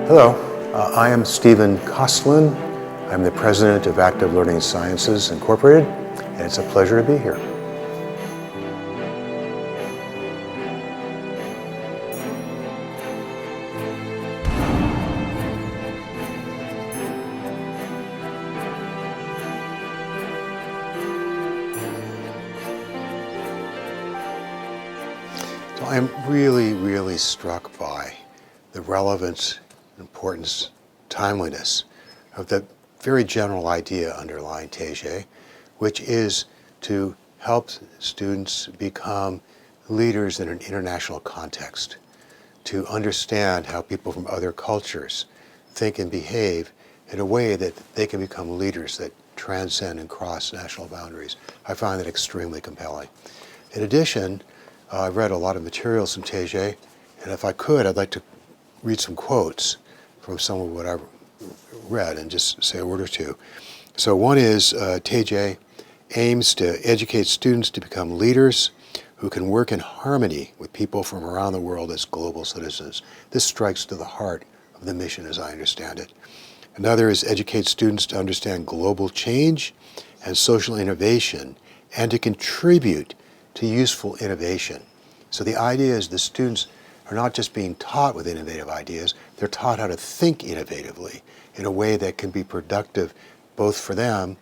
Hello, I am Stephen Kostlin. I'm the president of Active Learning Sciences Incorporated, and it's a pleasure to be here. So I'm really struck by the relevance, importance, timeliness of the very general idea underlying Tae Jae, which is to help students become leaders in an international context, to understand how people from other cultures think and behave in a way that they can become leaders that transcend and cross national boundaries. I find that extremely compelling. In addition, I've read a lot of materials from Tae Jae, and if I could, I'd like to read some quotes from some of what I've read and just say a word or two. So one is Tae Jae aims to educate students to become leaders who can work in harmony with people from around the world as global citizens. This strikes to the heart of the mission as I understand it. Another is educate students to understand global change and social innovation and to contribute to useful innovation. So the idea is the students are not just being taught with innovative ideas, they're taught how to think innovatively in a way that can be productive both for them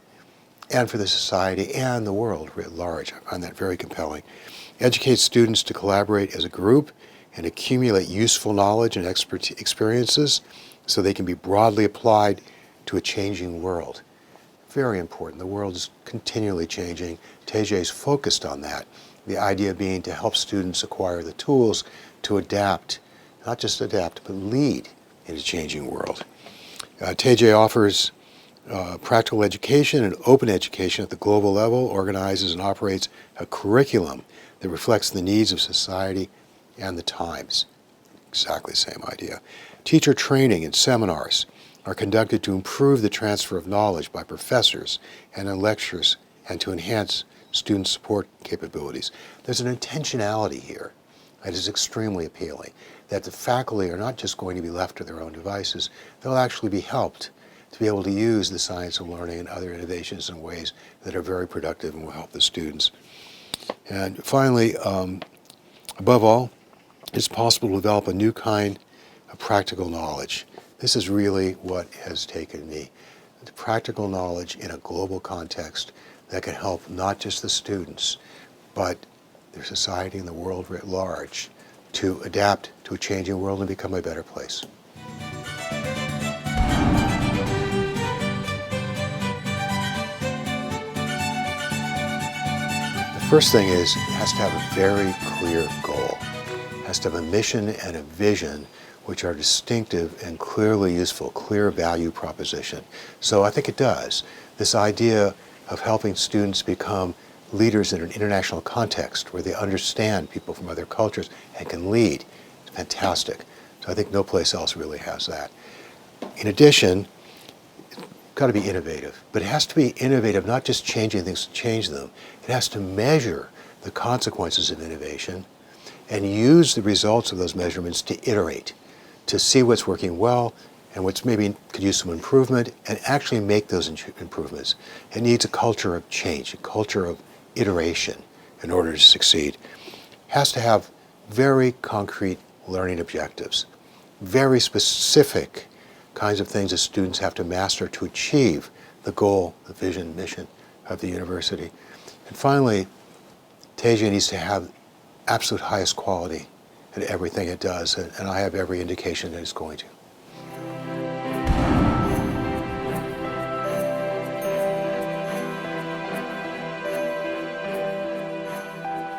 and for the society and the world writ large. I find that very compelling. Educate students to collaborate as a group and accumulate useful knowledge and experiences so they can be broadly applied to a changing world. Very important. The world is continually changing. Tae Jae is focused on that. The idea being to help students acquire the tools to adapt, not just adapt, but lead in a changing world. Tae Jae offers practical education and open education at the global level, organizes and operates a curriculum that reflects the needs of society and the times. Exactly the same idea. Teacher training and seminars are conducted to improve the transfer of knowledge by professors and in lectures and to enhance student support capabilities. There's an intentionality here that is extremely appealing, that the faculty are not just going to be left to their own devices, they'll actually be helped to be able to use the science of learning and other innovations in ways that are very productive and will help the students. And finally, above all, it's possible to develop a new kind of practical knowledge. This is really what has taken me. The practical knowledge in a global context that can help not just the students, but their society and the world writ large to adapt to a changing world and become a better place. The first thing is, it has to have a very clear goal. It has to have a mission and a vision which are distinctive and clearly useful, clear value proposition. So I think it does. This idea of helping students become leaders in an international context where they understand people from other cultures and can lead. It's fantastic. So I think no place else really has that. In addition, it's got to be innovative, but it has to be innovative, not just changing things to change them. It has to measure the consequences of innovation and use the results of those measurements to iterate, to see what's working well and what's maybe could use some improvement and actually make those improvements. It needs a culture of change, a culture of iteration in order to succeed. It has to have very concrete learning objectives, very specific kinds of things that students have to master to achieve the goal, the vision, mission of the university. And finally, Tae Jae needs to have absolute highest quality in everything it does, and I have every indication that it's going to.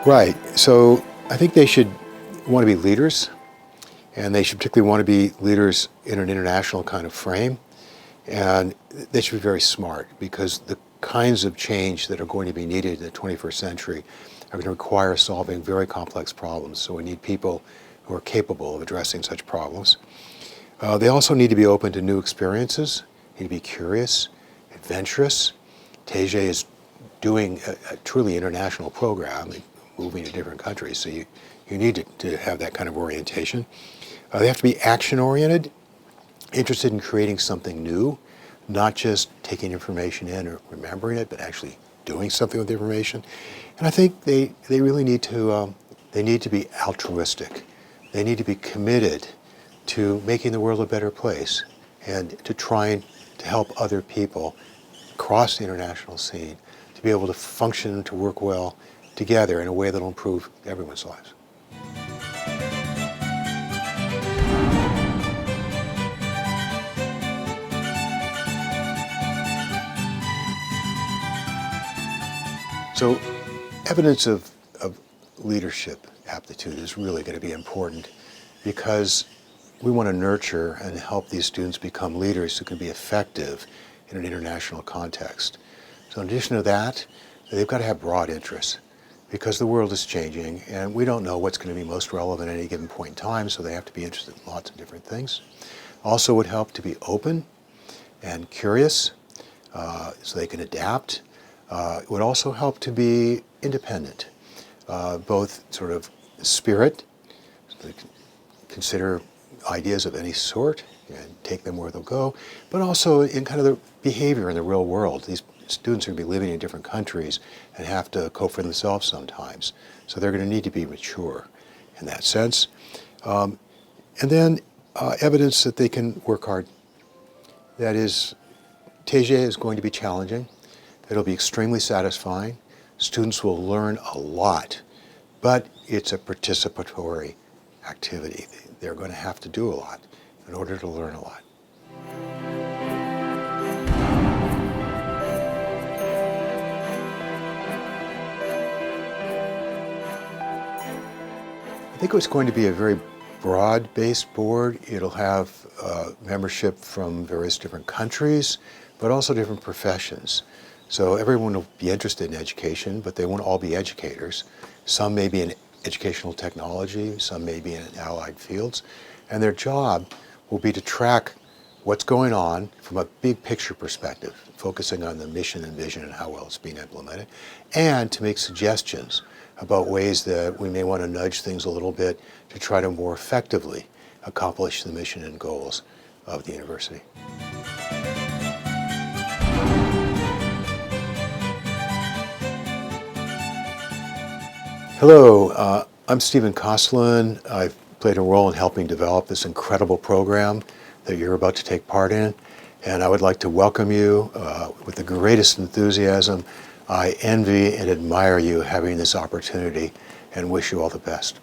Right. So I think they should want to be leaders, and they should particularly want to be leaders in an international kind of frame. And they should be very smart, because the kinds of change that are going to be needed in the 21st century are going to require solving very complex problems. So we need people who are capable of addressing such problems. They also need to be open to new experiences, need to be curious, adventurous. Tae Jae is doing a truly international program, moving to different countries, so you need to have that kind of orientation. They have to be action-oriented, interested in creating something new, not just taking information in or remembering it, but actually doing something with the information. And I think they really need to be altruistic. They need to be committed to making the world a better place and to trying to help other people across the international scene to be able to function, to work well together in a way that will improve everyone's lives. So evidence of leadership aptitude is really going to be important because we want to nurture and help these students become leaders who can be effective in an international context. So in addition to that, they've got to have broad interests because the world is changing and we don't know what's going to be most relevant at any given point in time, so they have to be interested in lots of different things. Also would help to be open and curious so they can adapt. It would also help to be independent, both sort of spirit, so they can consider ideas of any sort and take them where they'll go, but also in kind of the behavior in the real world. These students are going to be living in different countries and have to cope for themselves sometimes. So they're going to need to be mature in that sense. And then evidence that they can work hard. That is, Tae Jae is going to be challenging. It'll be extremely satisfying. Students will learn a lot, but it's a participatory activity. They're going to have to do a lot in order to learn a lot. I think it's going to be a very broad-based board. It'll have membership from various different countries, but also different professions. So everyone will be interested in education, but they won't all be educators. Some may be in educational technology, some may be in allied fields, and their job will be to track what's going on from a big picture perspective, focusing on the mission and vision and how well it's being implemented, and to make suggestions about ways that we may want to nudge things a little bit to try to more effectively accomplish the mission and goals of the university. Hello, I'm Stephen Kostlin. I've played a role in helping develop this incredible program that you're about to take part in, and I would like to welcome you with the greatest enthusiasm. I envy and admire you having this opportunity and wish you all the best.